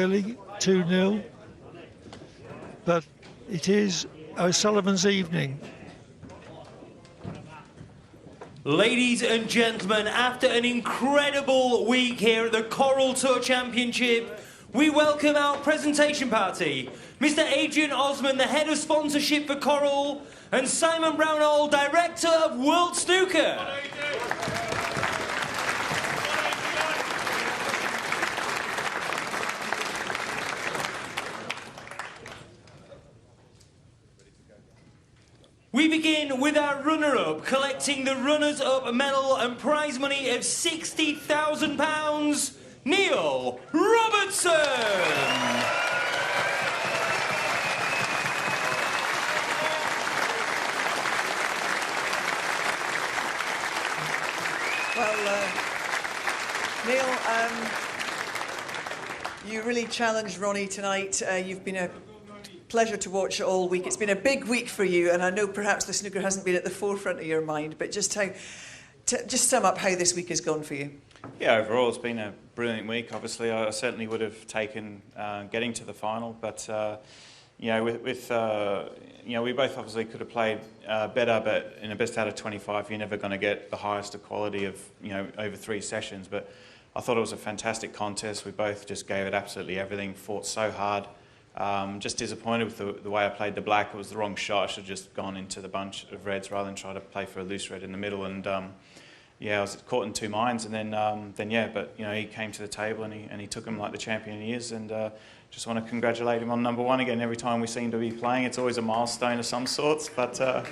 Early 2-0, but it is O'Sullivan's evening. Ladies and gentlemen, after an incredible week here at the Coral Tour Championship, we welcome our presentation party. Mr. Adrian Osman, the head of sponsorship for Coral, and Simon Brownell, director of World Snooker. We begin with our runner-up, collecting the runners-up medal and prize money of £60,000, Neil Robertson. Well, Neil, you really challenged Ronnie tonight. You've been a pleasure to watch all week. It's been a big week for you, and I know perhaps the snooker hasn't been at the forefront of your mind, but just sum up how this week has gone for you. Yeah, overall it's been a brilliant week. Obviously, I certainly would have taken getting to the final, but you know, you know, we both obviously could have played better, but in a best out of 25, you're never going to get the highest quality of, you know, over 3 sessions. But I thought it was a fantastic contest. We both just gave it absolutely everything, fought so hard. Just disappointed with the way I played the black. It was the wrong shot. I should have just gone into the bunch of reds rather than try to play for a loose red in the middle. And yeah, I was caught in 2 minds. And then yeah, but you know, he came to the table and he took him like the champion he is. And just want to congratulate him on #1 again. Every time we seem to be playing, it's always a milestone of some sorts. But yeah,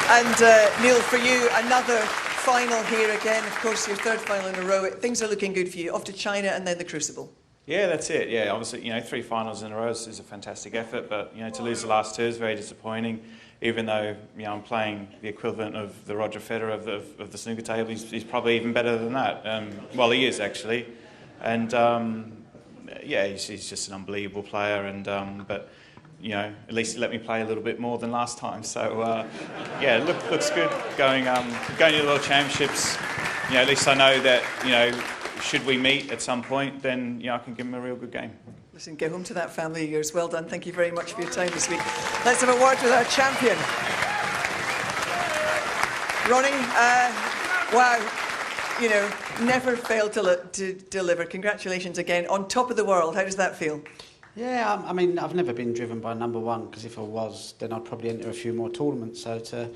And Neil, for you, another final here again. Of course, your 3rd final in a row. Things are looking good for you. Off to China and then the Crucible. Yeah, that's it. Yeah, obviously, you know, 3 finals in a row is a fantastic effort, but you know, to lose the last 2 is very disappointing. Even though, you know, I'm playing the equivalent of the Roger Federer of the snooker table, he's probably even better than that. Well, he is actually, and yeah, he's just an unbelievable player. And but you know, at least he let me play a little bit more than last time. So yeah, looks good going to the World Championships. You know, at least I know that, you know, should we meet at some point, then you know, I can give him a real good game. Listen, get home to that family of yours. Well done. Thank you very much for your time this week. Let's have a word with our champion. Ronnie, wow, you know, never failed to deliver. Congratulations again. On top of the world, how does that feel? Yeah, I mean, I've never been driven by #1, because if I was, then I'd probably enter a few more tournaments. So to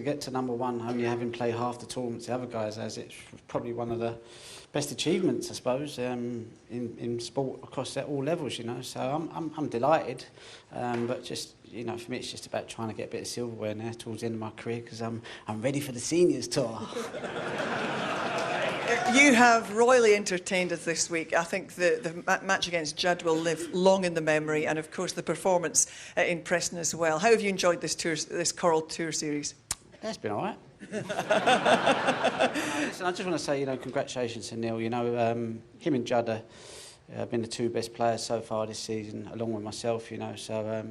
get to #1, only having played half the tournaments the other guys has, it's probably one of the best achievements, I suppose, in sport across all levels, you know. So I'm delighted, but just, you know, for me it's just about trying to get a bit of silverware now towards the end of my career, because I'm ready for the seniors tour. You have royally entertained us this week. I think the match against Judd will live long in the memory, and of course the performance in Preston as well. How have you enjoyed this Coral Tour series? It's been all right. Listen, I just want to say, you know, congratulations to Neil. You know, him and Judd have been the 2 best players so far this season, along with myself. You know, so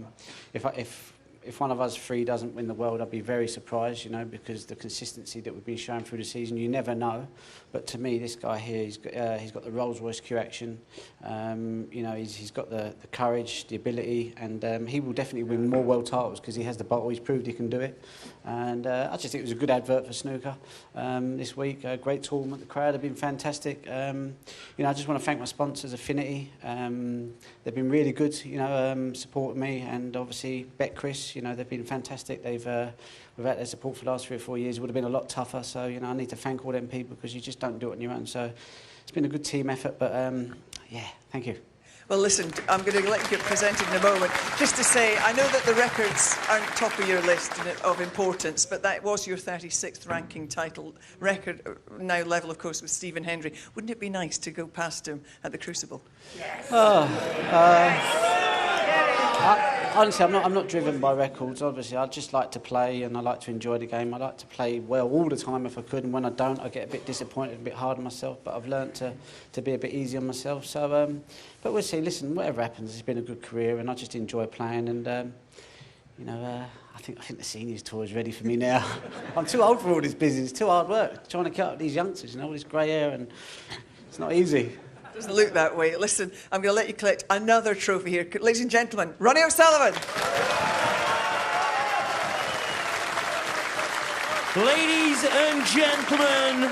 if one of us 3 doesn't win the world, I'd be very surprised, you know, because the consistency that we've been showing through the season, you never know. But to me, this guy here, he's got the Rolls-Royce Q action. You know, he's got the courage, the ability, and he will definitely win more world titles because he has the bottle. He's proved he can do it. And I just think it was a good advert for snooker this week. A great tournament. The crowd have been fantastic. You know, I just want to thank my sponsors, Affinity. They've been really good, you know, supporting me, and obviously Betcris. You know, they've been fantastic. Without their support for the last 3 or 4 years, it would have been a lot tougher. So, you know, I need to thank all them people, because you just don't do it on your own. So it's been a good team effort, but yeah, thank you. Well, listen, I'm going to let you get presented in a moment. Just to say, I know that the records aren't top of your list of importance, but that was your 36th ranking title record, now level, of course, with Stephen Hendry. Wouldn't it be nice to go past him at the Crucible? Yes. Honestly, I'm not driven by records. Obviously, I just like to play and I like to enjoy the game. I like to play well all the time if I could, and when I don't, I get a bit disappointed, a bit hard on myself. But I've learnt to be a bit easy on myself. So, but we'll see. Listen, whatever happens, it's been a good career, and I just enjoy playing. And you know, I think the seniors tour is ready for me now. I'm too old for all this business. It's too hard work trying to cut up these youngsters, you know, all this grey hair and It's not easy. Doesn't look that way. Listen, I'm going to let you collect another trophy here. Ladies and gentlemen, Ronnie O'Sullivan. Ladies and gentlemen,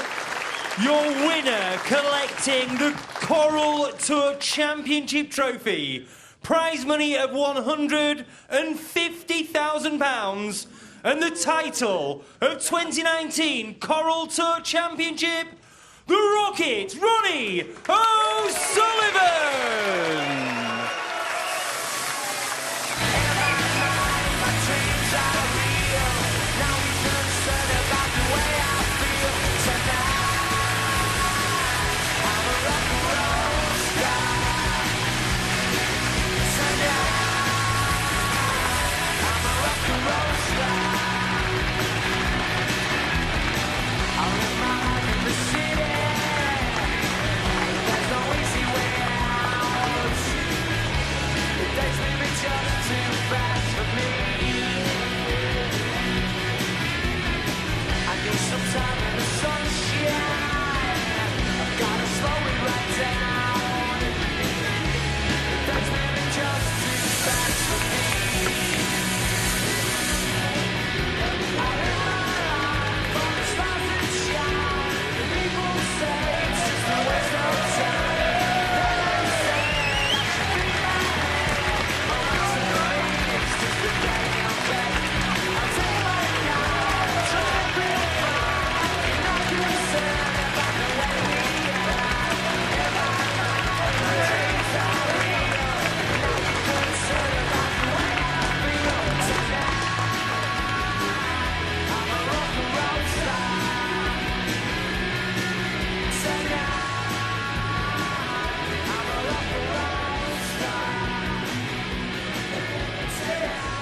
your winner collecting the Coral Tour Championship trophy. Prize money of £150,000 and the title of 2019 Coral Tour Championship, the Rocket, Ronnie O'Sullivan!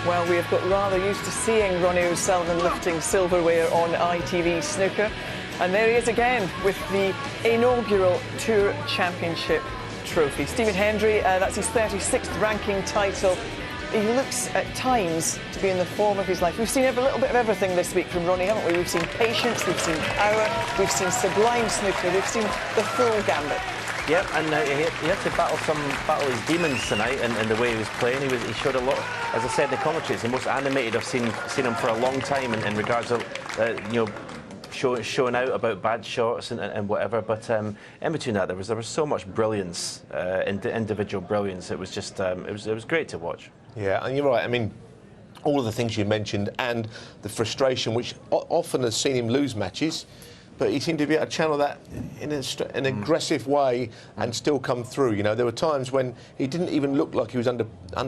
Well, we have got rather used to seeing Ronnie O'Sullivan lifting silverware on ITV Snooker. And there he is again with the inaugural Tour Championship trophy. Stephen Hendry, that's his 36th ranking title. He looks at times to be in the form of his life. We've seen a little bit of everything this week from Ronnie, haven't we? We've seen patience, we've seen power, we've seen sublime snooker, we've seen the full gambit. Yep, and he had to battle his demons tonight, and the way he was playing, he showed a lot. As I said in the commentary, it's the most animated I've seen him for a long time in regards to showing out about bad shots and whatever. But in between that, there was so much brilliance, individual brilliance. It was just it was great to watch. Yeah, and you're right. I mean, all of the things you mentioned and the frustration, which often has seen him lose matches. But he seemed to be able to channel that in an aggressive way and still come through. You know, there were times when he didn't even look like he was under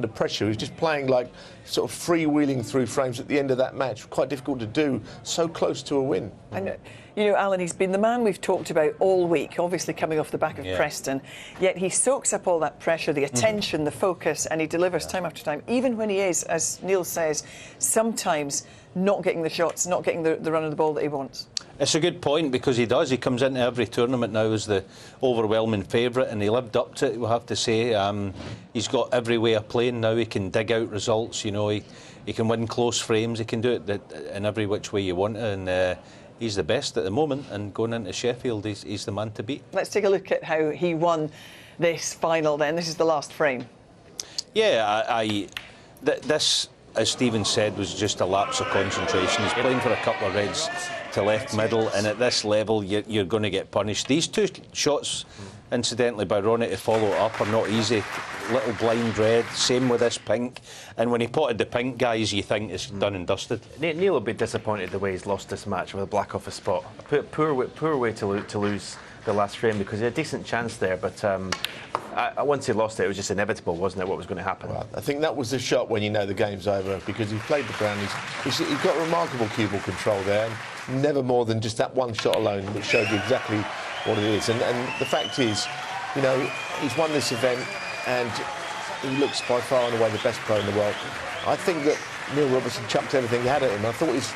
pressure. He was just playing like sort of freewheeling through frames at the end of that match. Quite difficult to do, so close to a win. And, you know, Alan, he's been the man we've talked about all week, obviously coming off the back of Preston. Yet he soaks up all that pressure, the attention, the focus, and he delivers time after time, even when he is, as Neil says, sometimes not getting the shots, not getting the run of the ball that he wants. It's a good point, because he does. He comes into every tournament now as the overwhelming favourite, and he lived up to it, we'll have to say. He's got every way of playing now. He can dig out results, you know. He can win close frames. He can do it in every which way you want, and he's the best at the moment. And going into Sheffield, he's the man to beat. Let's take a look at how he won this final then. This is the last frame. Yeah, this, as Stephen said, was just a lapse of concentration. He's playing for a couple of reds to left middle, and at this level you're going to get punished. These two shots, incidentally, by Ronnie to follow it up are not easy. Little blind red, same with this pink, and when he potted the pink guys, you think it's done and dusted. Neil will be disappointed the way he's lost this match with a black off a spot. Poor way to lose the last frame, because he had a decent chance there, but once he lost it, it was just inevitable, wasn't it, what was going to happen? Well, I think that was the shot when you know the game's over, because he played the ground. He's got remarkable cue ball control there, and never more than just that one shot alone, which showed you exactly what it is. And the fact is, you know, he's won this event, and he looks by far and away the best pro in the world. I think that Neil Robertson chucked everything he had at him. I thought he's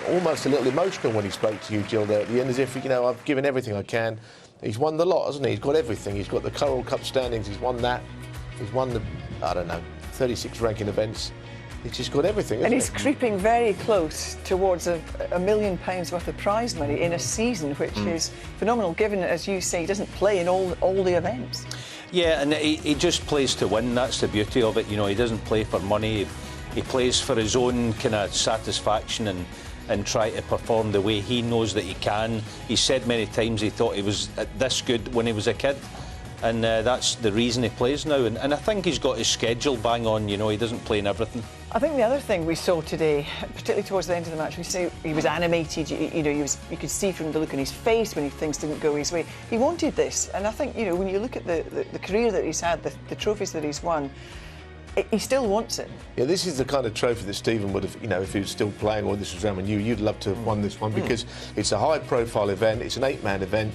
almost a little emotional when he spoke to you, Jill, there at the end, as if, you know, I've given everything I can. He's won the lot, hasn't he? He's got everything. He's got the Coral Cup standings. He's won that. He's won the, I don't know, 36 ranking events. He's just got everything, And hasn't he's he? creeping very close towards £1 million worth of prize money in a season, which is phenomenal, given, as you say, he doesn't play in all the events. Yeah, and he just plays to win. That's the beauty of it. You know, he doesn't play for money. He plays for his own kind of satisfaction and try to perform the way he knows that he can. He said many times he thought he was this good when he was a kid. And that's the reason he plays now. And I think he's got his schedule bang on, you know, he doesn't play in everything. I think the other thing we saw today, particularly towards the end of the match, we say he was animated. You know, you could see from the look on his face when things didn't go his way. He wanted this, and I think, you know, when you look at the career that he's had, the trophies that he's won, he still wants it. Yeah, this is the kind of trophy that Stephen would have, you know, if he was still playing or this was around with you, you'd love to have won this one because it's a high-profile event, it's an 8-man event,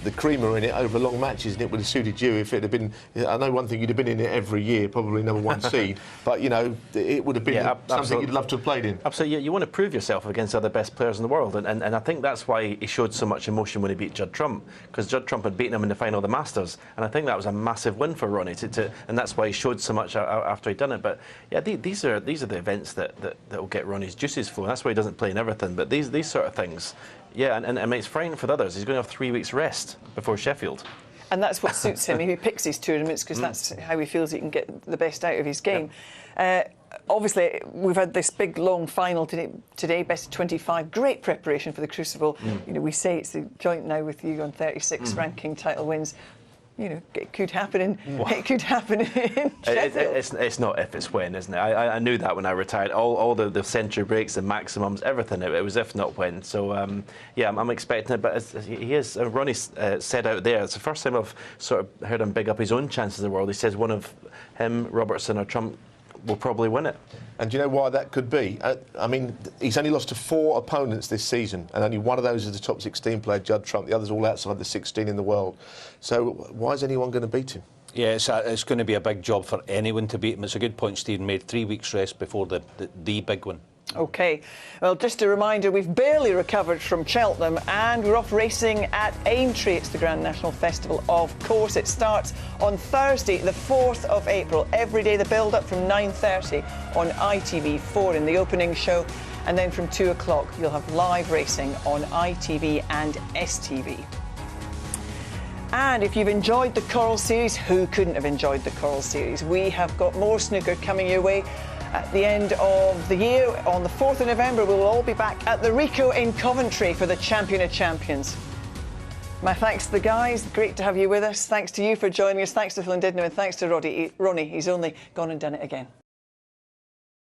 the cream are in it over long matches, and it would have suited you if it had been, I know one thing, you'd have been in it every year, probably number 1 seed, but, you know, it would have been something absolutely. you'd love to have played in. Absolutely, you want to prove yourself against the other best players in the world, and I think that's why he showed so much emotion when he beat Judd Trump, because Judd Trump had beaten him in the final of the Masters, and I think that was a massive win for Ronnie, and that's why he showed so much after he'd done it. But yeah, these are the events that will get Ronnie's juices flowing. That's why he doesn't play in everything. But these sort of things, yeah, and I mean, it's frightening for the others. He's going to have 3 weeks rest before Sheffield. And that's what suits him. He picks his tournaments because that's how he feels he can get the best out of his game. Obviously, we've had this big, long final today, best of 25. Great preparation for the Crucible. You know, we say it's the joint now with you on 36 ranking title wins. You know, it could happen in Sheffield. It's not if, it's when, isn't it? I knew that when I retired. All the century breaks, the maximums, everything. It was if, not when. So yeah, I'm expecting it. But he is. Ronnie said out there, it's the first time I've sort of heard him big up his own chances in the world. He says one of him, Robertson or Trump will probably win it. And do you know why that could be? I mean, he's only lost to 4 opponents this season, and only one of those is the top 16 player, Judd Trump. The others all outside the 16 in the world. So why is anyone going to beat him? Yeah, it's going to be a big job for anyone to beat him. It's a good point Stephen made. 3 weeks rest before the big one. OK. Well, just a reminder, we've barely recovered from Cheltenham and we're off racing at Aintree. It's the Grand National Festival, of course. It starts on Thursday, the 4th of April. Every day, the build-up from 9:30 on ITV4 in the opening show. And then from 2 o'clock, you'll have live racing on ITV and STV. And if you've enjoyed the Coral Series, who couldn't have enjoyed the Coral Series? We have got more snooker coming your way at the end of the year. On the 4th of November, we'll all be back at the Rico in Coventry for the Champion of Champions. My thanks to the guys. Great to have you with us. Thanks to you for joining us. Thanks to Phil and Didno, and thanks to Ronnie. He's only gone and done it again.